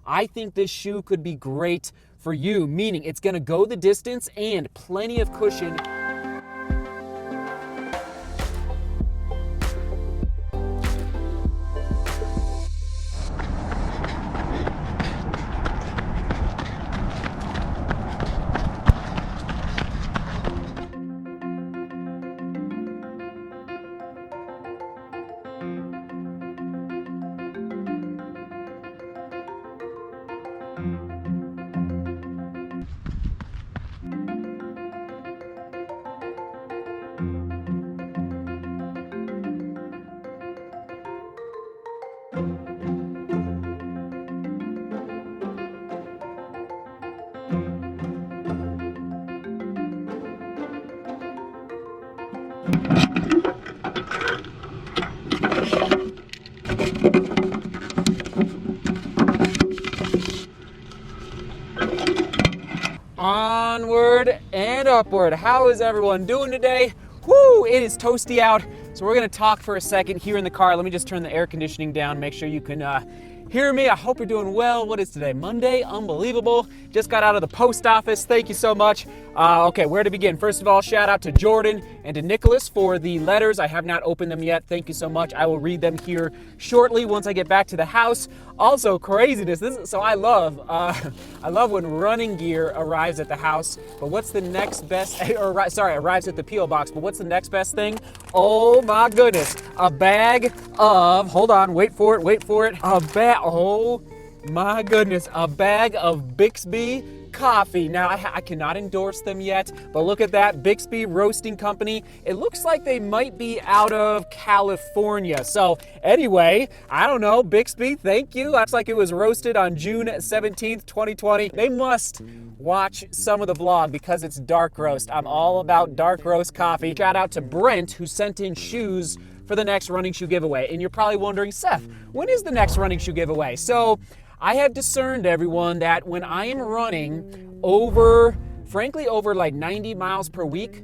I think this shoe could be great for you, meaning it's going to go the distance and plenty of cushion. Onward and upward. How is everyone doing today? Woo, it is toasty out. So we're gonna talk for a second here in the car. Let me just turn the air conditioning down, make sure you can hear me. I hope you're doing well. What is today? Monday? Unbelievable. Just got out of the post office. Thank you so much. Okay, where to begin? First of all, shout out to Jordan and to Nicholas for the letters. I have not opened them yet. Thank you so much. I will read them here shortly once I get back to the house. Also, craziness. So I love when running gear arrives at the house. But what's the next best? Arrives at the P.O. box. But what's the next best thing? Oh my goodness! A bag of. Hold on. Wait for it. A bag. Oh my goodness! A bag of Bixby Coffee. Now, I cannot endorse them yet, but look at that, Bixby Roasting Company. It looks like they might be out of California. So anyway, I don't know, Bixby, thank you. Looks like it was roasted on June 17th, 2020. They must watch some of the vlog because it's dark roast. I'm all about dark roast coffee. Shout out to Brent, who sent in shoes for the next running shoe giveaway. And you're probably wondering, Seth, when is the next running shoe giveaway? So I have discerned, everyone, that when I am running over like 90 miles per week,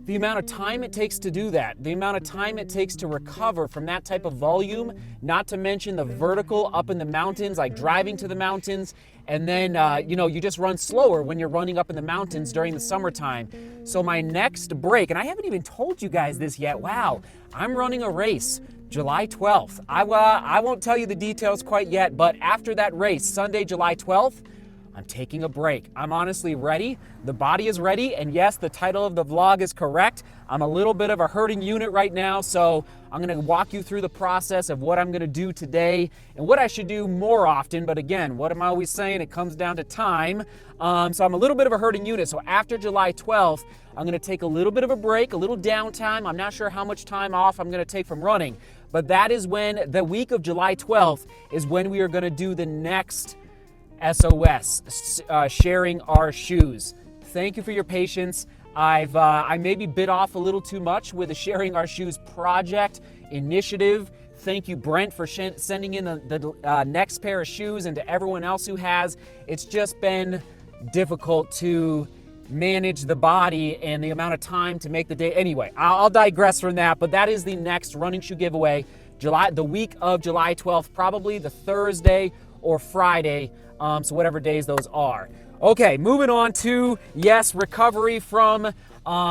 the amount of time it takes to do that, the amount of time it takes to recover from that type of volume, not to mention the vertical up in the mountains, like driving to the mountains, and then, you just run slower when you're running up in the mountains during the summertime. So my next break, and I haven't even told you guys this yet, wow, I'm running a race July 12th. I won't tell you the details quite yet, but after that race, Sunday, July 12th, I'm taking a break. I'm honestly ready. The body is ready, and yes, the title of the vlog is correct. I'm a little bit of a hurting unit right now, so I'm gonna walk you through the process of what I'm gonna do today and what I should do more often. But again, what am I always saying? It comes down to time. So I'm a little bit of a hurting unit. So after July 12th, I'm gonna take a little bit of a break, a little downtime. I'm not sure how much time off I'm gonna take from running, but that is when the week of July 12th is when we are gonna do the next SOS, sharing our shoes. Thank you for your patience. I maybe bit off a little too much with the Sharing Our Shoes project initiative. Thank you, Brent, for sending in the next pair of shoes, and to everyone else who has. It's just been difficult to manage the body and the amount of time to make the day. Anyway, I'll digress from that, but that is the next running shoe giveaway, the week of July 12th, probably the Thursday or Friday, so whatever days those are. Okay, moving on to, yes, recovery from,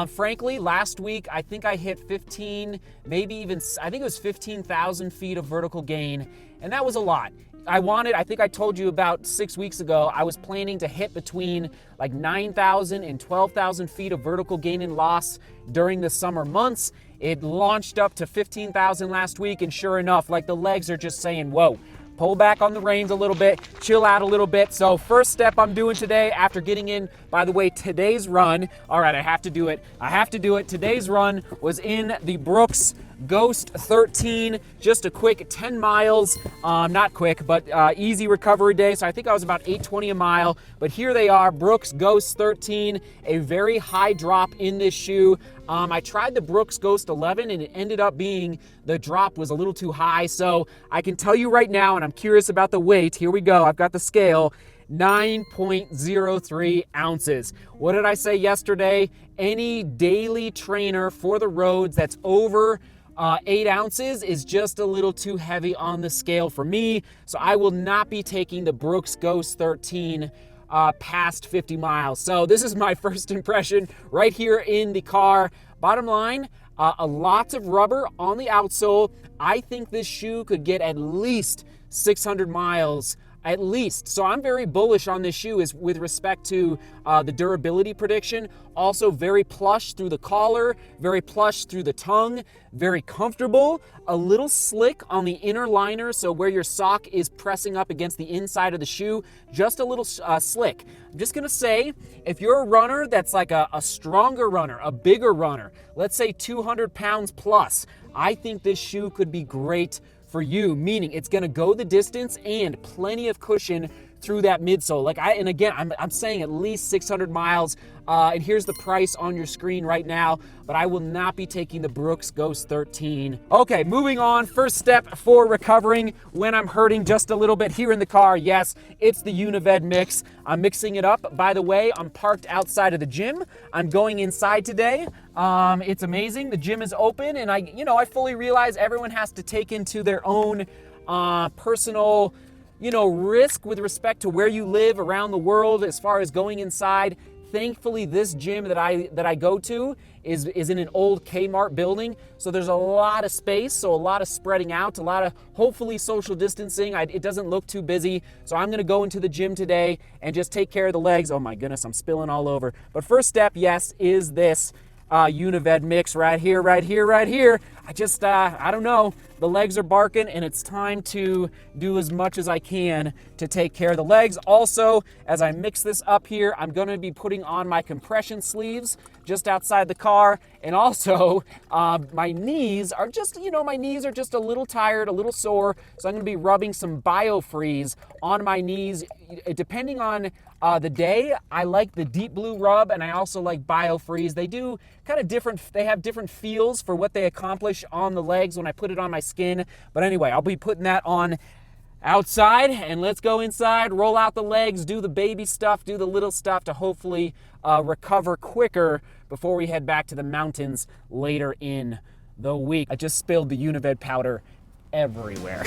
frankly, last week, I think I hit 15, maybe even, I think it was 15,000 feet of vertical gain, and that was a lot. I think I told you about 6 weeks ago, I was planning to hit between like 9,000 and 12,000 feet of vertical gain and loss during the summer months. It launched up to 15,000 last week, and sure enough, like the legs are just saying, whoa, pull back on the reins a little bit, chill out a little bit. So first step I'm doing today after getting in, by the way, today's run, all right, I have to do it. Today's run was in the Brooks Ghost 13, just a quick 10 miles, not quick, but easy recovery day. So I think I was about 8:20 a mile, but here they are, Brooks Ghost 13, a very high drop in this shoe. I tried the Brooks Ghost 11 and it ended up being, the drop was a little too high. So I can tell you right now, and I'm curious about the weight, here we go, I've got the scale, 9.03 ounces. What did I say yesterday? Any daily trainer for the roads that's over 8 ounces is just a little too heavy on the scale for me, so I will not be taking the Brooks Ghost 13 past 50 miles. So this is my first impression right here in the car. Bottom line, a lot of rubber on the outsole. I think this shoe could get at least 600 miles at least. So I'm very bullish on this shoe is with respect to the durability prediction. Also very plush through the collar, very plush through the tongue, very comfortable, a little slick on the inner liner, so where your sock is pressing up against the inside of the shoe, just a little slick. I'm just gonna say, if you're a runner that's like a stronger runner, a bigger runner, let's say 200 pounds plus, I think this shoe could be great for you, meaning it's going to go the distance and plenty of cushion through that midsole. And again, I'm saying at least 600 miles, and here's the price on your screen right now, but I will not be taking the Brooks Ghost 13. Okay, moving on. First step for recovering when I'm hurting just a little bit here in the car. Yes, it's the Unived mix. I'm mixing it up. By the way, I'm parked outside of the gym. I'm going inside today. It's amazing. The gym is open, and I fully realize everyone has to take into their own personal risk with respect to where you live around the world as far as going inside. Thankfully, this gym that I go to is in an old Kmart building, so there's a lot of space, so a lot of spreading out, a lot of hopefully social distancing. It doesn't look too busy, so I'm gonna go into the gym today and just take care of the legs. Oh my goodness, I'm spilling all over. But first step, yes, is this Unived mix right here. I don't know. The legs are barking, and it's time to do as much as I can to take care of the legs. Also, as I mix this up here, I'm going to be putting on my compression sleeves just outside the car. And also, my knees are just a little tired, a little sore. So I'm going to be rubbing some BioFreeze on my knees. Depending on the day, I like the Deep Blue rub, and I also like BioFreeze. They do kind of different, they have different feels for what they accomplish on the legs when I put it on my skin. But anyway, I'll be putting that on outside, and let's go inside, roll out the legs, do the baby stuff, do the little stuff to hopefully recover quicker before we head back to the mountains later in the week. I just spilled the Unived powder everywhere.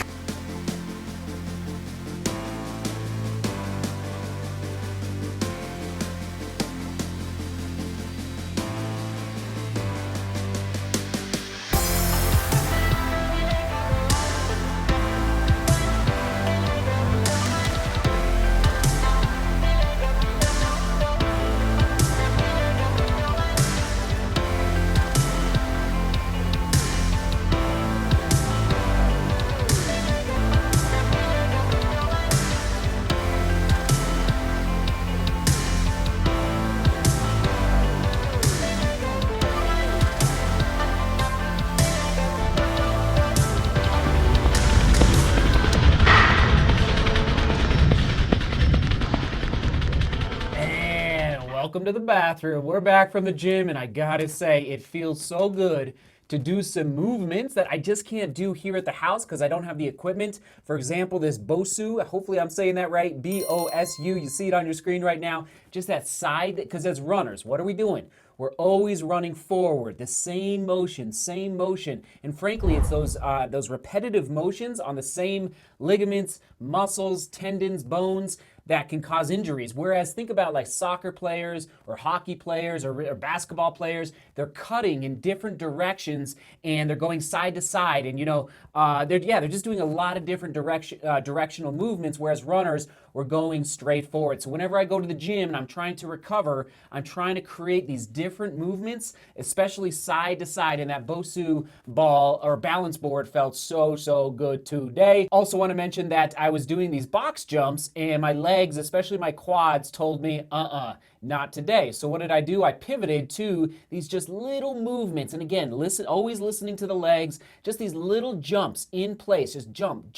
Welcome to the bathroom. We're back from the gym, and I gotta say, it feels so good to do some movements that I just can't do here at the house because I don't have the equipment. For example, this BOSU, hopefully I'm saying that right, B-O-S-U, you see it on your screen right now, just that side, because as runners, what are we doing? We're always running forward, the same motion, and frankly, it's those repetitive motions on the same ligaments, muscles, tendons, bones that can cause injuries. Whereas think about like soccer players or hockey players or basketball players, they're cutting in different directions and they're going side to side, and they're just doing a lot of different directional movements, whereas runners, we're going straight forward. So whenever I go to the gym and I'm trying to recover, I'm trying to create these different movements, especially side to side, and that BOSU ball or balance board felt so good today. Also want to mention that I was doing these box jumps and my legs, especially my quads, told me, not today. So what did I do? I pivoted to these just little movements. And again, always listening to the legs, just these little jumps in place, just jump,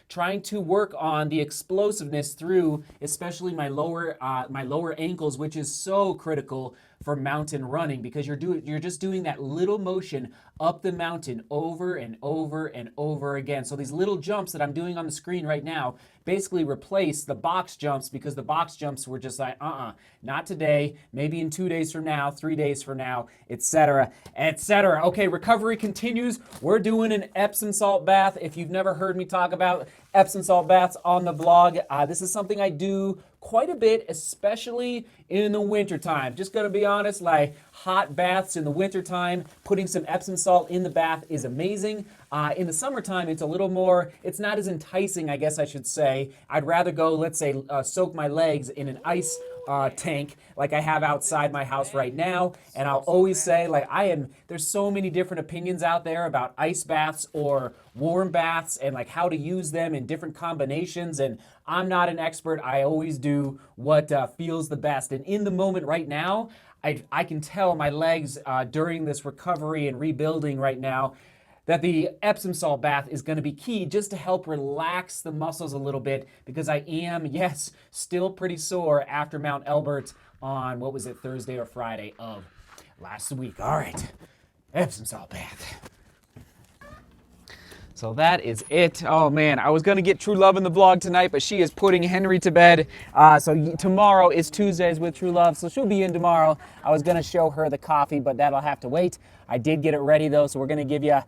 trying to work on the explosiveness through, especially my lower ankles, which is so critical for mountain running, because you're just doing that little motion up the mountain over and over and over again. So these little jumps that I'm doing on the screen right now, basically replace the box jumps because the box jumps were just like, not today, maybe in 2 days from now, 3 days from now, etc., etc. Okay, recovery continues. We're doing an Epsom salt bath. If you've never heard me talk about Epsom salt baths on the blog, this is something I do quite a bit, especially in the wintertime. Just gonna be honest, like hot baths in the wintertime, putting some Epsom salt in the bath is amazing. In the summertime, it's a little more, it's not as enticing, I guess I should say. I'd rather go, let's say, soak my legs in an ice tank like I have outside my house right now. And I'll always say, like, there's so many different opinions out there about ice baths or warm baths and like how to use them in different combinations. And I'm not an expert. I always do what feels the best. And in the moment right now, I can tell my legs during this recovery and rebuilding right now that the Epsom salt bath is going to be key just to help relax the muscles a little bit because I am, yes, still pretty sore after Mount Elbert on, what was it, Thursday or Friday of last week. All right, Epsom salt bath. So that is it. Oh man, I was gonna get True Love in the vlog tonight, but she is putting Henry to bed. So tomorrow is Tuesdays with True Love, so she'll be in tomorrow. I was gonna show her the coffee, but that'll have to wait. I did get it ready though, so we're gonna give you a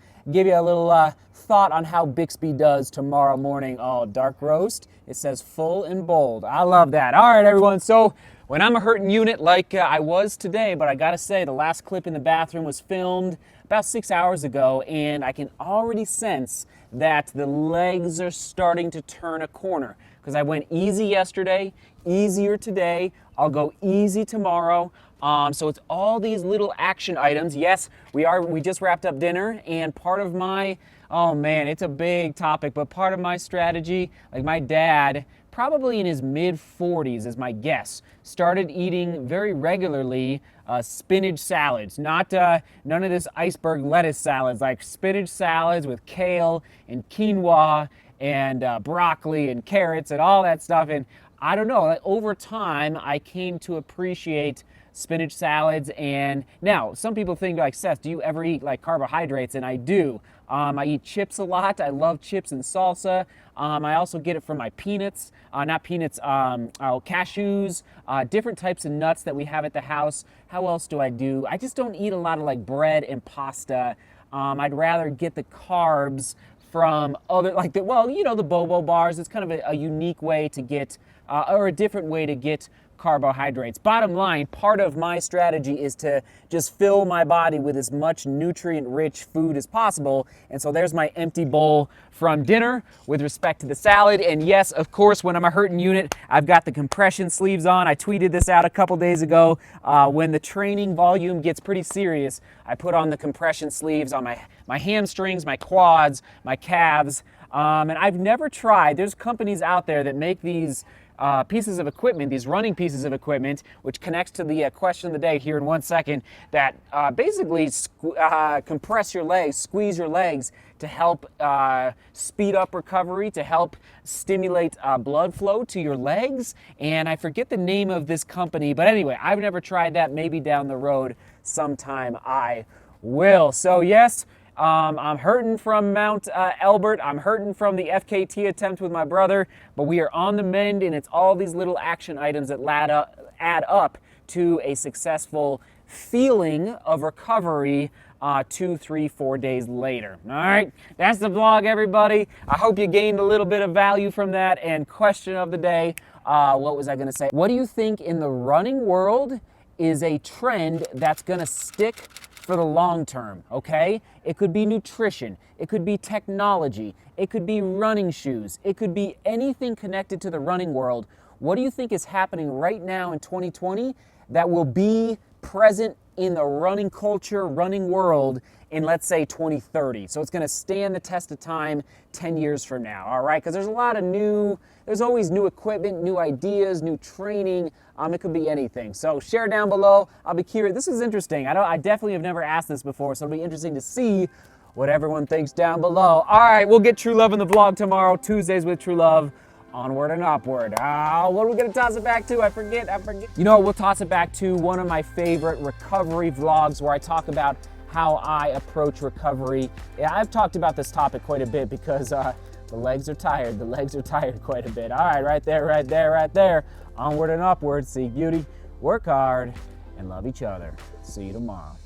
little thought on how Bixby does tomorrow morning. Oh, dark roast. It says full and bold. I love that. All right, everyone. So when I'm a hurting unit like I was today, but I gotta say the last clip in the bathroom was filmed about 6 hours ago, and I can already sense that the legs are starting to turn a corner because I went easy yesterday, easier today. I'll go easy tomorrow. So it's all these little action items. Yes, we just wrapped up dinner, and part of my, oh man, it's a big topic, but part of my strategy, like my dad, probably in his mid-40s is my guess, started eating very regularly spinach salads, not none of this iceberg lettuce salads, like spinach salads with kale and quinoa and broccoli and carrots and all that stuff. And I don't know, like, over time I came to appreciate spinach salads. And now some people think like, Seth, do you ever eat like carbohydrates? And I do. I eat chips a lot. I love chips and salsa. I also get it from my peanuts, cashews, different types of nuts that we have at the house. How else do I do? I just don't eat a lot of like bread and pasta. I'd rather get the carbs from other, like the Bobo bars. It's kind of a unique way to get, or a different way to get carbohydrates. Bottom line, part of my strategy is to just fill my body with as much nutrient-rich food as possible. And so there's my empty bowl from dinner with respect to the salad. And yes, of course, when I'm a hurting unit, I've got the compression sleeves on. I tweeted this out a couple days ago. When the training volume gets pretty serious, I put on the compression sleeves on my hamstrings, my quads, my calves. And I've never tried, there's companies out there that make these pieces of equipment, these running pieces of equipment, which connects to the question of the day here in 1 second, that basically compress your legs, squeeze your legs to help speed up recovery, to help stimulate blood flow to your legs. And I forget the name of this company, but anyway, I've never tried that. Maybe down the road sometime I will. So yes, I'm hurting from Mount Elbert. I'm hurting from the FKT attempt with my brother, but we are on the mend, and it's all these little action items that add up to a successful feeling of recovery 2, 3, 4 days later. All right, that's the vlog, everybody. I hope you gained a little bit of value from that. And question of the day, what was I going to say? What do you think in the running world is a trend that's going to stick for the long term, okay? It could be nutrition, it could be technology, it could be running shoes, it could be anything connected to the running world. What do you think is happening right now in 2020 that will be present in the running culture, running world in, let's say, 2030? So it's gonna stand the test of time 10 years from now, all right? Because there's a lot of there's always new equipment, new ideas, new training. It could be anything. So share down below. I'll be curious. This is interesting. I definitely have never asked this before, so it'll be interesting to see what everyone thinks down below. All right, we'll get True Love in the vlog tomorrow. Tuesdays with True Love. Onward and upward. What are we gonna toss it back to? I forget. You know, we'll toss it back to one of my favorite recovery vlogs where I talk about how I approach recovery. Yeah, I've talked about this topic quite a bit because the legs are tired. The legs are tired quite a bit. All right, right there, right there, right there. Onward and upward. Seek beauty, work hard, and love each other. See you tomorrow.